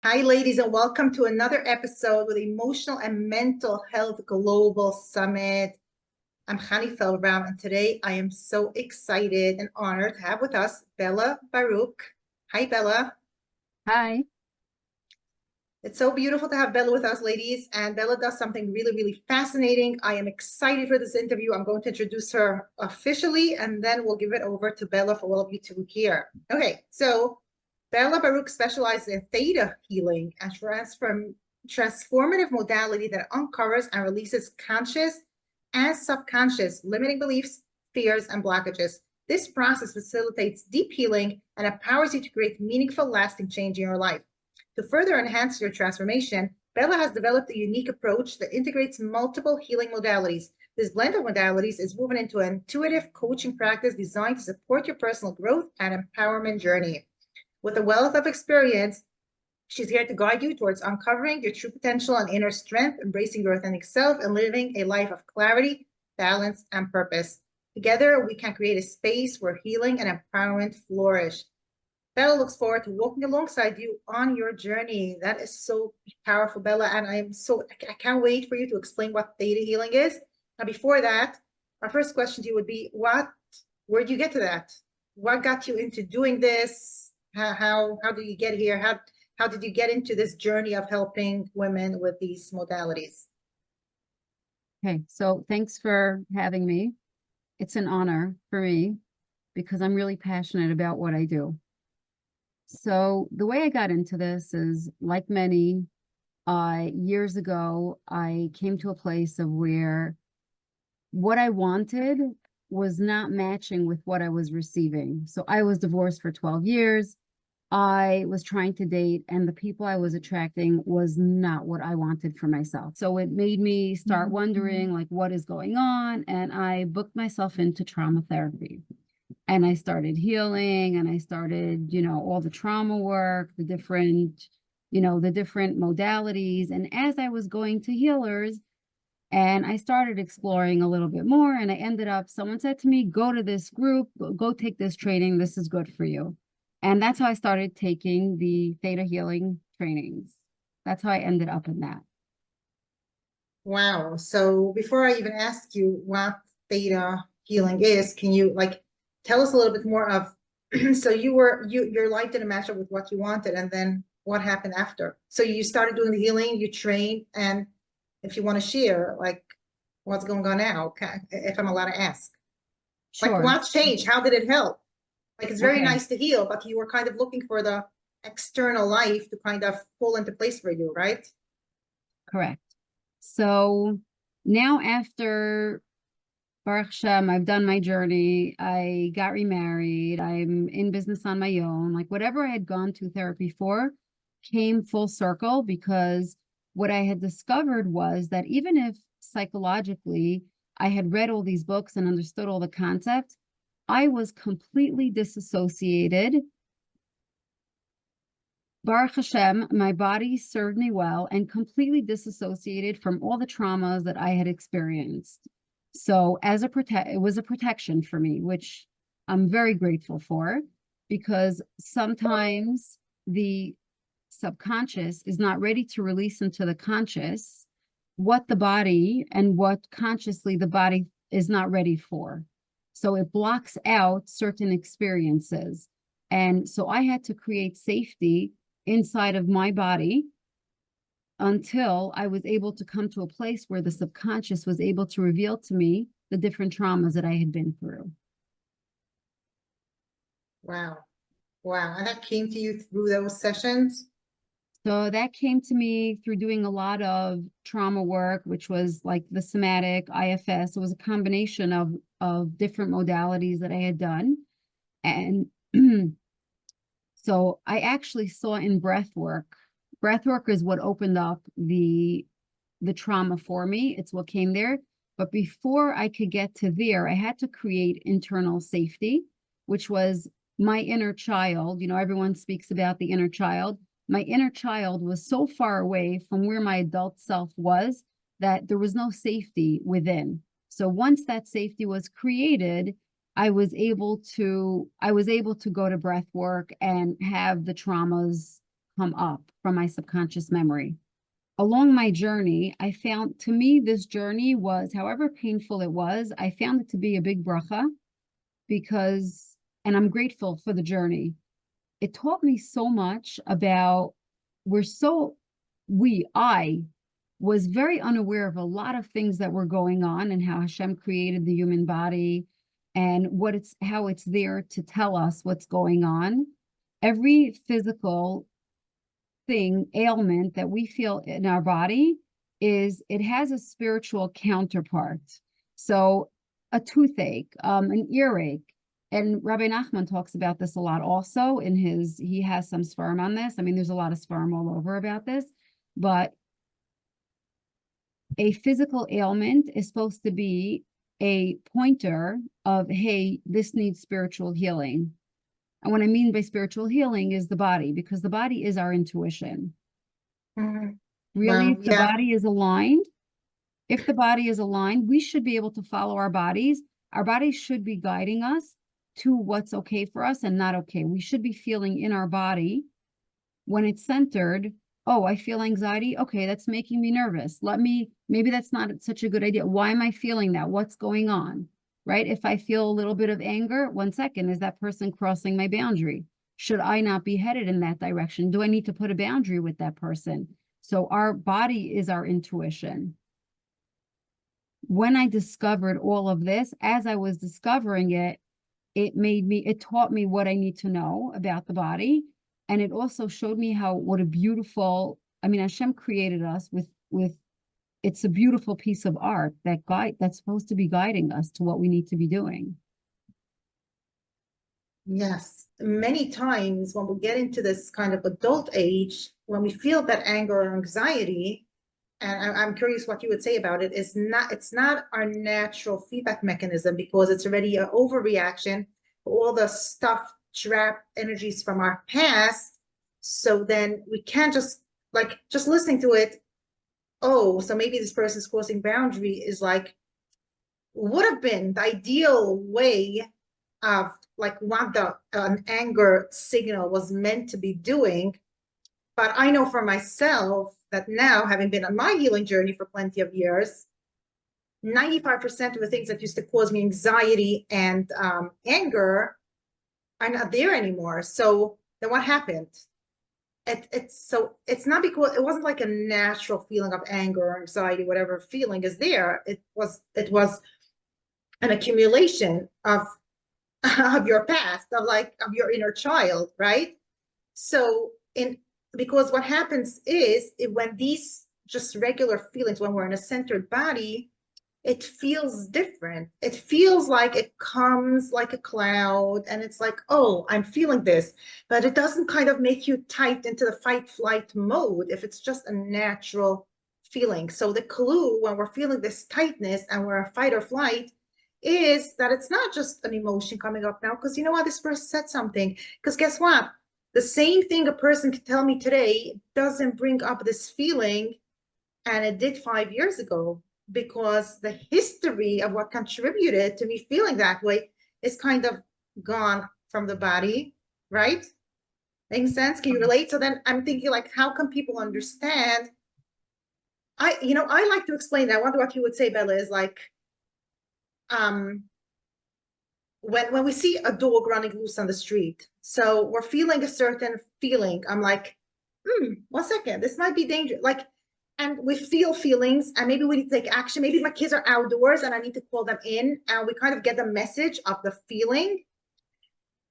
Hi, ladies, and welcome to another episode with Emotional and Mental Health Global Summit. I'm Hani Feldbaum, and today I am so excited and honored to have with us Bella Baruch. Hi, Bella. Hi. It's so beautiful to have Bella with us, ladies, and Bella does something really, really fascinating. I am excited for this interview. I'm going to introduce her officially, and then we'll give it over to Bella for all of you to hear. Okay, so Bella Baruch specializes in theta healing, a transformative modality that uncovers and releases conscious and subconscious limiting beliefs, fears, and blockages. This process facilitates deep healing and empowers you to create meaningful, lasting change in your life. To further enhance your transformation, Bella has developed a unique approach that integrates multiple healing modalities. This blend of modalities is woven into an intuitive coaching practice designed to support your personal growth and empowerment journey. With a wealth of experience, she's here to guide you towards uncovering your true potential and inner strength, embracing your authentic self, and living a life of clarity, balance, and purpose. Together, we can create a space where healing and empowerment flourish. Bella looks forward to walking alongside you on your journey. That is so powerful, Bella, and I can't wait for you to explain what theta healing is. Now, before that, our first question to you would be, where'd you get to that? What got you into doing this? How did you get here? How did you get into this journey of helping women with these modalities? Okay, so thanks for having me. It's an honor for me because I'm really passionate about what I do. So the way I got into this is, like many, years ago, I came to a place of where what I wanted was not matching with what I was receiving. So I was divorced for 12 years. I was trying to date, and the people I was attracting was not what I wanted for myself. So it made me start wondering, like, what is going on? And I booked myself into trauma therapy. And I started healing, and I started, all the trauma work, the different modalities. And as I was going to healers, and I started exploring a little bit more, and I ended up, someone said to me, go to this group, go take this training. This is good for you. And that's how I started taking the theta healing trainings. That's how I ended up in that. Wow. So before I even ask you what theta healing is, can you tell us a little bit more of so your life didn't match up with what you wanted, and then what happened after? So you started doing the healing, you trained, and if you want to share, what's going on now, if I'm allowed to ask. Like Sure. what changed? How did it help? Like it's very Okay. nice to heal, but you were kind of looking for the external life to kind of fall into place for you, right? Correct. So now, after Baruch Hashem, I've done my journey. I got remarried. I'm in business on my own. Like, whatever I had gone to therapy for came full circle, because what I had discovered was that even if psychologically I had read all these books and understood all the concepts, I was completely disassociated. Baruch Hashem, my body served me well, and completely disassociated from all the traumas that I had experienced. So it was a protection for me, which I'm very grateful for, because sometimes the subconscious is not ready to release into the conscious what the body and what consciously the body is not ready for. So it blocks out certain experiences. And so I had to create safety inside of my body until I was able to come to a place where the subconscious was able to reveal to me the different traumas that I had been through. Wow. Wow. And that came to you through those sessions? So that came to me through doing a lot of trauma work, which was like the somatic, IFS. It was a combination of different modalities that I had done. And so I actually saw in breath work. Breath work is what opened up the trauma for me. It's what came there. But before I could get to there, I had to create internal safety, which was my inner child. Everyone speaks about the inner child. My inner child was so far away from where my adult self was that there was no safety within. So once that safety was created, I was able to go to breath work and have the traumas come up from my subconscious memory. Along my journey, I found, to me, this journey was, however painful it was, I found it to be a big bracha because, and I'm grateful for the journey. It taught me so much about, I was very unaware of a lot of things that were going on and how Hashem created the human body and how it's there to tell us what's going on. Every physical ailment that we feel in our body it has a spiritual counterpart. So a toothache, an earache, and Rabbi Nachman talks about this a lot also he has some sperm on this. I mean, there's a lot of sperm all over about this, but a physical ailment is supposed to be a pointer of, hey, this needs spiritual healing. And what I mean by spiritual healing is the body, because the body is our intuition. Mhm. Really, Wow, if the yeah. body is aligned, we should be able to follow our bodies. Our bodies should be guiding us to what's okay for us and not okay. We should be feeling in our body when it's centered. Oh, I feel anxiety. Okay, that's making me nervous. Maybe that's not such a good idea. Why am I feeling that? What's going on? Right? If I feel a little bit of anger, 1 second, is that person crossing my boundary? Should I not be headed in that direction? Do I need to put a boundary with that person? So our body is our intuition. When I discovered all of this, as I was discovering it, it taught me what I need to know about the body. And it also showed me what a beautiful, I mean, Hashem created us with it's a beautiful piece of art that's supposed to be guiding us to what we need to be doing. Yes, many times when we get into this kind of adult age, when we feel that anger or anxiety, and I'm curious what you would say about it, it's not our natural feedback mechanism because it's already an overreaction, all the stuff, trapped energies from our past. So then we can't just listening to it, oh, so maybe this person's crossing boundary is like would have been the ideal way of like what the an anger signal was meant to be doing. But I know for myself that now, having been on my healing journey for plenty of years, 95% of the things that used to cause me anxiety and anger are not there anymore. So then what happened? It's not because it wasn't like a natural feeling of anger or anxiety, whatever feeling is there. It was an accumulation of your past, of your inner child, right? So in because what happens is when these just regular feelings, when we're in a centered body, it feels different. It feels like it comes like a cloud and it's like, oh, I'm feeling this, but it doesn't kind of make you tight into the fight flight mode if it's just a natural feeling. So the clue when we're feeling this tightness and we're a fight or flight is that it's not just an emotion coming up now, because you know what, this person said something. Because guess what? The same thing a person could tell me today doesn't bring up this feeling, and it did 5 years ago, because the history of what contributed to me feeling that way is kind of gone from the body, right? Making sense? Can you relate? So then I'm thinking, like, how can people understand? I like to explain that. I wonder what you would say, Bella, is like, um, when we see a dog running loose on the street, so we're feeling a certain feeling. I'm like, 1 second, this might be dangerous. Like, and we feel feelings, and maybe we need to take action. Maybe my kids are outdoors and I need to call them in, and we kind of get the message of the feeling.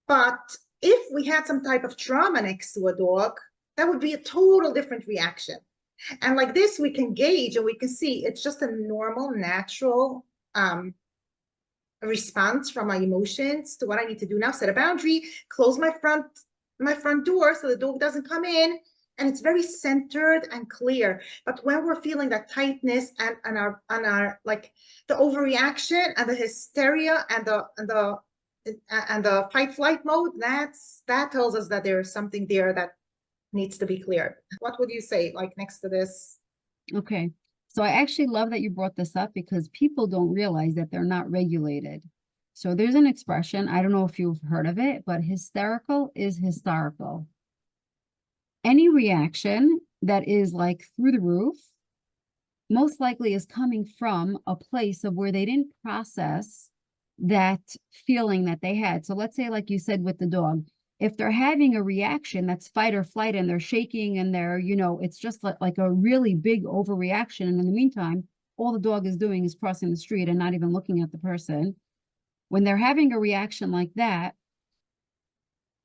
But if we had some type of trauma next to a dog, that would be a total different reaction. And like this, we can gauge and we can see it's just a normal, natural response from my emotions to what I need to do now. Set a boundary, close my front door so the dog doesn't come in, and it's very centered and clear. But when we're feeling that tightness and our like the overreaction and the hysteria and the fight flight mode, that tells us that there's something there that needs to be cleared. What would you say, like, next to this? Okay. So I actually love that you brought this up because people don't realize that they're not regulated. So there's an expression, I don't know if you've heard of it, but hysterical is historical. any reaction that is like through the roof most likely is coming from a place of where they didn't process that feeling that they had. So let's say, like you said with the dog, if they're having a reaction that's fight or flight and they're shaking and they're, it's just like a really big overreaction. And in the meantime, all the dog is doing is crossing the street and not even looking at the person. When they're having a reaction like that,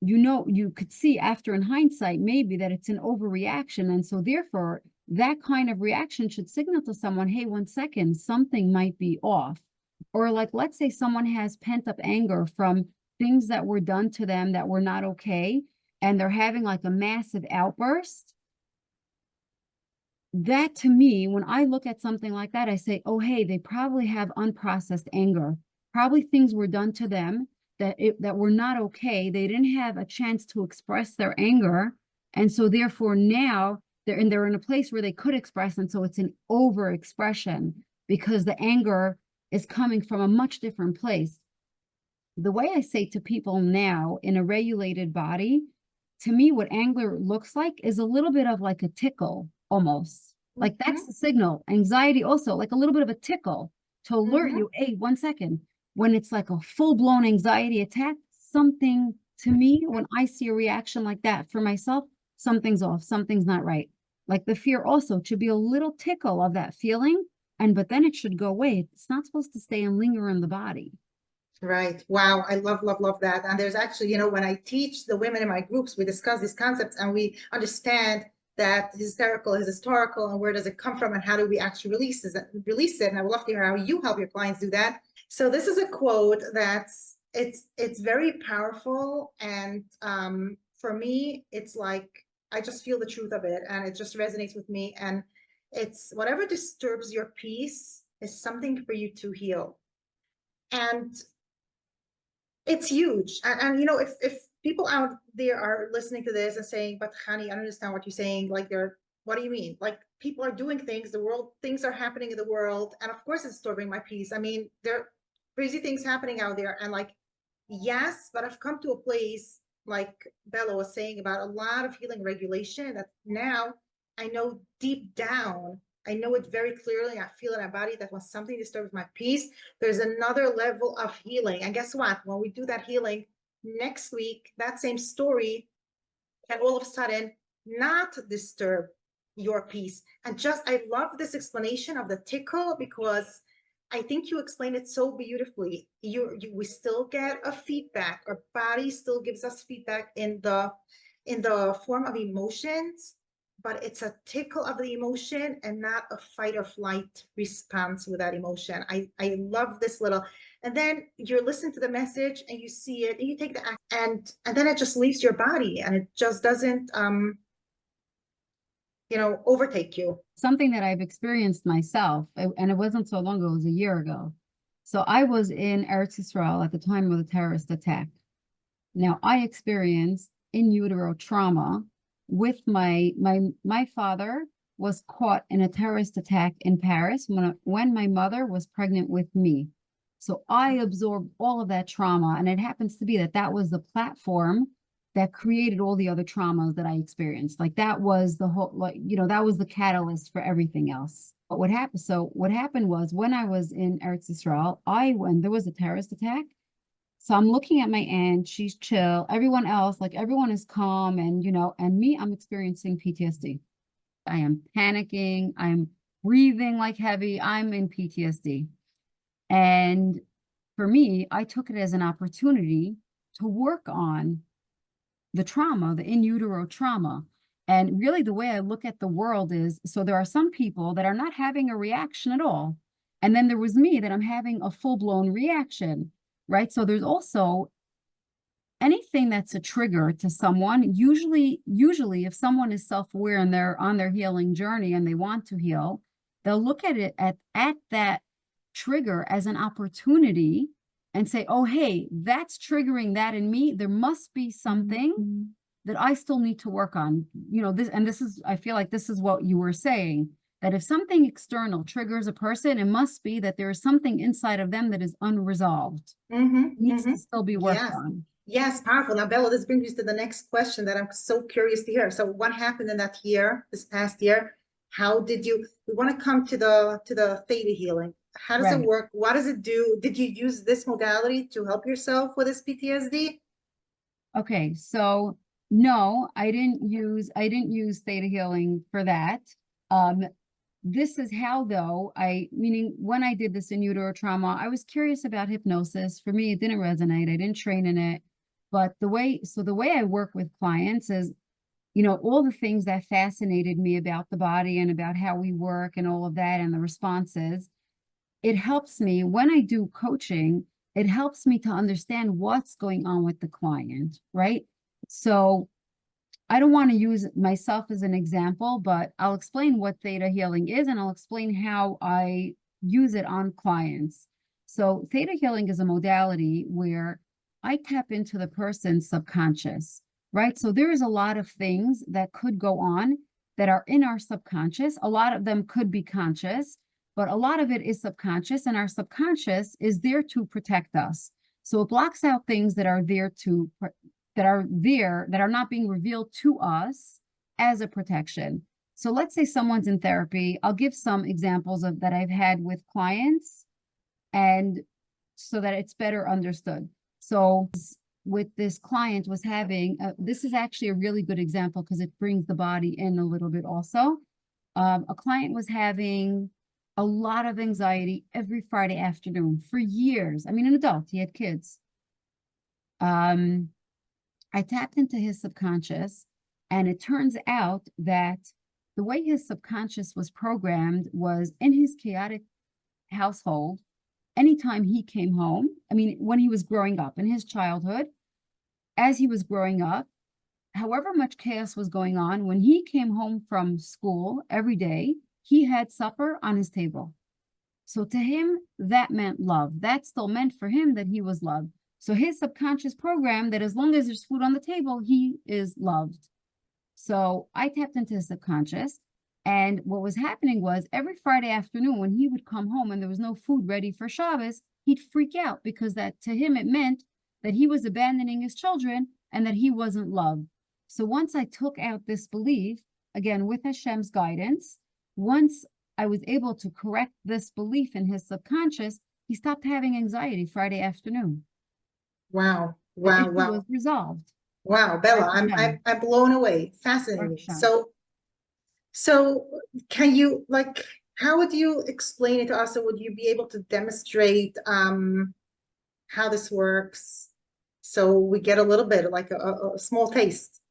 you could see after in hindsight, maybe that it's an overreaction. And so therefore, that kind of reaction should signal to someone, hey, 1 second, something might be off. Or like, let's say someone has pent up anger from things that were done to them that were not okay, and they're having like a massive outburst. That to me, when I look at something like that, I say, oh, hey, they probably have unprocessed anger. Probably things were done to them that were not okay. They didn't have a chance to express their anger. And so therefore now they're in a place where they could express. And so it's an overexpression because the anger is coming from a much different place. The way I say to people now in a regulated body, to me, what anger looks like is a little bit of like a tickle almost. Like that's the signal. Anxiety also, like a little bit of a tickle to alert you, hey, 1 second. When it's like a full-blown anxiety attack, something to me, when I see a reaction like that for myself, something's off, something's not right. Like the fear also should be a little tickle of that feeling, but then it should go away. It's not supposed to stay and linger in the body. Right. Wow. I love, love, love that. And there's actually, when I teach the women in my groups, we discuss these concepts and we understand that hysterical is historical and where does it come from and how do we actually release it. And I would love to hear how you help your clients do that. So this is a quote it's very powerful. And for me, it's like, I just feel the truth of it and it just resonates with me. And it's whatever disturbs your peace is something for you to heal. And it's huge. And if people out there are listening to this and saying, but Hani, I don't understand what you're saying. Like what do you mean? Like people are doing things, things are happening in the world. And of course it's disturbing my peace. I mean, there are crazy things happening out there. And like, yes, but I've come to a place like Bella was saying about a lot of healing regulation that now I know deep down, I know it very clearly. I feel in my body that when something disturbs my peace, there's another level of healing. And guess what? When we do that healing next week, that same story can all of a sudden not disturb your peace. And I love this explanation of the tickle because I think you explained it so beautifully. We still get a feedback. Our body still gives us feedback in the form of emotions, but it's a tickle of the emotion and not a fight or flight response with that emotion. I love this little, and then you're listening to the message and you see it and you take the action and then it just leaves your body and it just doesn't overtake you. Something that I've experienced myself, and it wasn't so long ago, it was a year ago. So I was in Eretz Yisrael at the time of the terrorist attack. Now I experienced in utero trauma with my father was caught in a terrorist attack in Paris when my mother was pregnant with me. So I absorbed all of that trauma, and it happens to be that was the platform that created all the other traumas that I experienced. Like that was the whole, that was the catalyst for everything else. But what happened was when I was in Eretz Yisrael, when there was a terrorist attack, so I'm looking at my aunt, she's chill. Everyone else, like everyone is calm and me, I'm experiencing PTSD. I am panicking. I'm breathing like heavy. I'm in PTSD. And for me, I took it as an opportunity to work on the trauma, the in utero trauma. And really the way I look at the world is, so there are some people that are not having a reaction at all. And then there was me that I'm having a full-blown reaction, right? So there's also anything that's a trigger to someone. Usually if someone is self-aware and they're on their healing journey and they want to heal, they'll look at it at that trigger as an opportunity and say, oh, hey, that's triggering that in me. There must be something that I still need to work on. I feel like this is what you were saying, that if something external triggers a person, it must be that there is something inside of them that is unresolved. Needs to still be worked on. Yes, powerful. Now, Bella, this brings me to the next question that I'm so curious to hear. So what happened in that year, this past year? How did you, we want to come to the theta healing. How does it Right. work? What does it do? Did you use this modality to help yourself with this PTSD? Okay, so no, I didn't use theta healing for that. Um, this is how though, meaning when I did this in utero trauma, I was curious about hypnosis. For me, it didn't resonate. I didn't train in it. But the way I work with clients is, all the things that fascinated me about the body and about how we work and all of that and the responses, it helps me when I do coaching, it helps me to understand what's going on with the client, right? So I don't want to use myself as an example, but I'll explain what theta healing is and I'll explain how I use it on clients. So theta healing is a modality where I tap into the person's subconscious, right? So there is a lot of things that could go on that are in our subconscious. A lot of them could be conscious, but a lot of it is subconscious, and our subconscious is there to protect us. So it blocks out things that are there that are not being revealed to us as a protection. So let's say someone's in therapy. I'll give some examples of that I've had with clients, and so that it's better understood. So with this client was having this is actually a really good example because it brings the body in a little bit also. A client was having a lot of anxiety every Friday afternoon for years. I mean, an adult, he had kids. I tapped into his subconscious, and it turns out that the way his subconscious was programmed was in his chaotic household. Anytime he came home, I mean, when he was growing up in his childhood, as he was growing up, however much chaos was going on, when he came home from school every day, he had supper on his table. So to him, that meant love. That still meant for him that he was loved. So his subconscious program that as long as there's food on the table, he is loved. So I tapped into his subconscious. And what was happening was every Friday afternoon when he would come home and there was no food ready for Shabbos, he'd freak out because that to him it meant that he was abandoning his children and that he wasn't loved. So once I took out this belief, again, with Hashem's guidance, once I was able to correct this belief in his subconscious, he stopped having anxiety Friday afternoon. Wow, The wow, issue wow, was resolved. wow, Baruch Bella, Hashem. I'm blown away. Baruch Fascinating. Hashem. So can you like how would you explain it to us? Or would you be able to demonstrate how this works so we get a little bit like a small taste?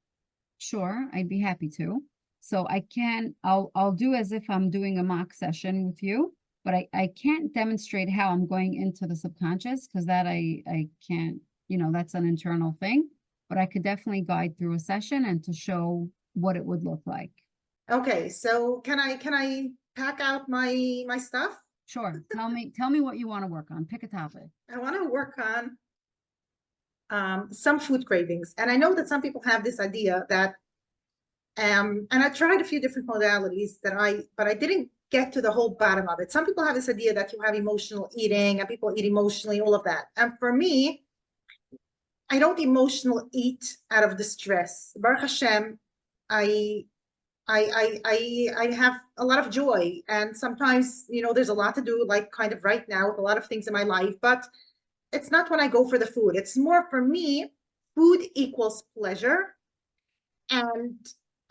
Sure, I'd be happy to. So I'll do as if I'm doing a mock session with you, but I can't demonstrate how I'm going into the subconscious because that I can't, that's an internal thing. But I could definitely guide through a session and to show what it would look like. Okay, so can I pack out my stuff? Sure. Tell me what you want to work on. Pick a topic. I want to work on some food cravings. And I know that some people have this idea that and I tried a few different modalities but I didn't get to the whole bottom of it. Some people have this idea that you have emotional eating and people eat emotionally, all of that. And for me, I don't emotional eat out of distress. Baruch Hashem, I I have a lot of joy, and sometimes there's a lot to do, like kind of right now with a lot of things in my life. But it's not when I go for the food. It's more for me. Food equals pleasure, and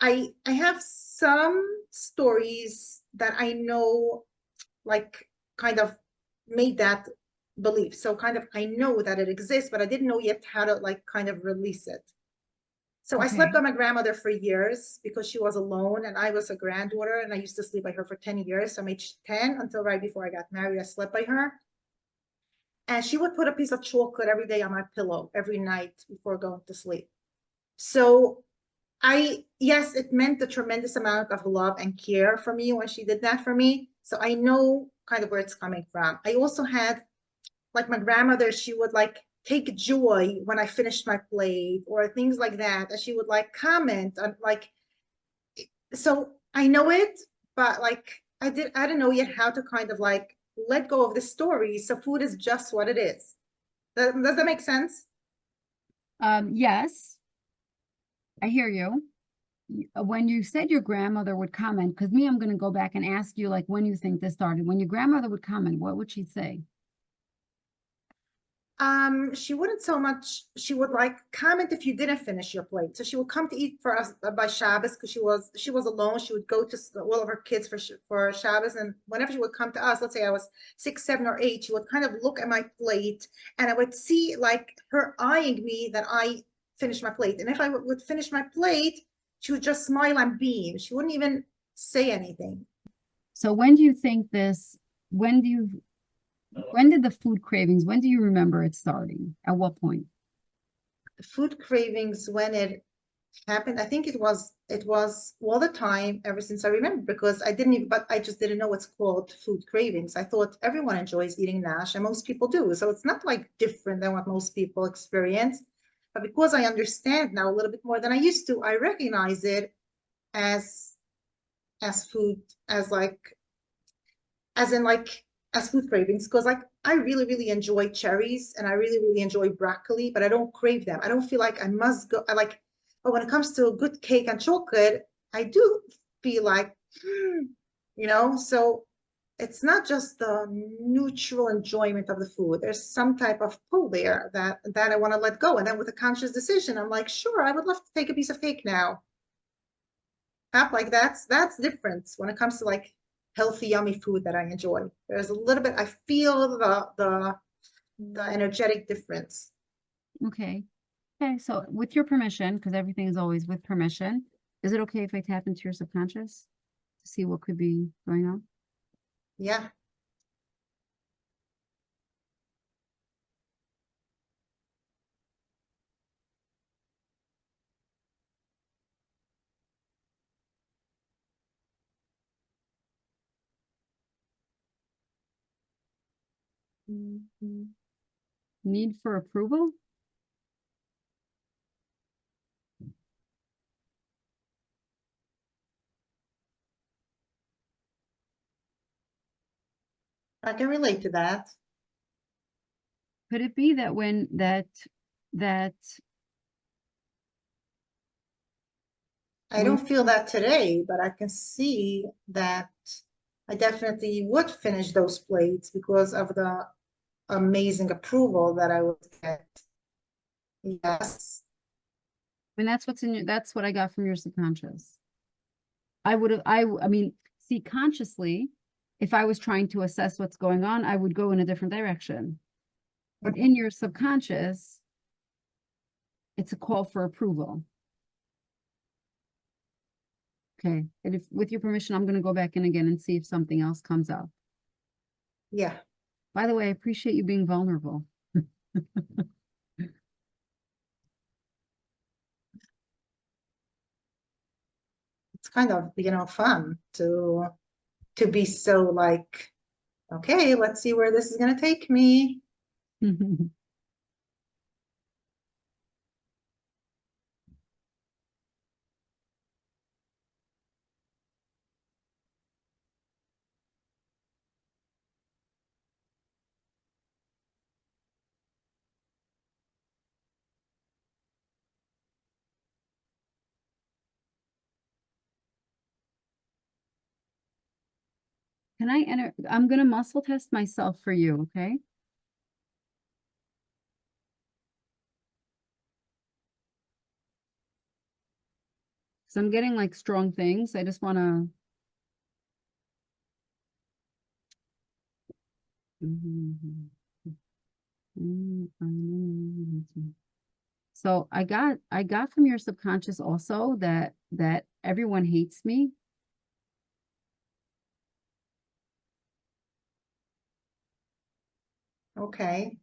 I have some stories that I know, like kind of made that belief. So kind of I know that it exists, but I didn't know yet how to like kind of release it. So I slept Okay. by my grandmother for years because she was alone and I was a granddaughter and I used to sleep by her for 10 years. So I'm age 10 until right before I got married, I slept by her. And she would put a piece of chocolate every day on my pillow every night before going to sleep. So yes, it meant a tremendous amount of love and care for me when she did that for me. So I know kind of where it's coming from. I also had, like my grandmother, she would like take joy when I finished my plate or things like that. And she would like comment on like, so I know it, but like I don't know yet how to kind of like let go of the story. So food is just what it is. Does that make sense? Yes, I hear you. When you said your grandmother would comment, because me, I'm going to go back and ask you, like, when you think this started. When your grandmother would comment, what would she say? She wouldn't so much, she would like comment if you didn't finish your plate. So she would come to eat for us by Shabbos because she was alone. She would go to all of her kids for Shabbos, and whenever she would come to us, let's say I was 6, 7, or 8, she would kind of look at my plate, and I would see like her eyeing me that I finished my plate. And if I would finish my plate, she would just smile and beam. She wouldn't even say anything. So when do you think this, when do you, when did the food cravings, when do you remember it starting? At what point? The food cravings, when it happened, I think it was all the time ever since I remember, because I didn't even, but I just didn't know it's called food cravings. I thought everyone enjoys eating NASH, and most people do, so it's not like different than what most people experience. But because I understand now a little bit more than I used to, I recognize it as food, as like, as in like as food cravings, because like I really really enjoy cherries, and I really really enjoy broccoli, but I don't crave them. I don't feel like I must go. I like, but when it comes to a good cake and chocolate, I do feel like, so it's not just the neutral enjoyment of the food. There's some type of pull there that I want to let go, and then with a conscious decision, I'm like, sure, I would love to take a piece of cake now. Like that's different when it comes to like healthy, yummy food that I enjoy. There's a little bit, I feel the energetic difference. Okay. Okay. So with your permission, because everything is always with permission, is it okay if I tap into your subconscious to see what could be going on? Yeah. Mhm. Need for approval? I can relate to that. Could it be that when that I when don't feel that today, but I can see that I definitely would finish those plates because of the amazing approval that I would get. Yes. when that's what's in your, that's what I got from your subconscious. I would have, I mean, see, consciously, if I was trying to assess what's going on, I would go in a different direction. But in your subconscious, it's a call for approval. Okay. And if, with your permission, I'm going to go back in again and see if something else comes up. Yeah. By the way, I appreciate you being vulnerable. It's kind of, fun to be so like, okay, let's see where this is going to take me. Can I enter? I'm going to muscle test myself for you. Okay. So I'm getting like strong things. I just want to. So I got from your subconscious also that everyone hates me. Okay.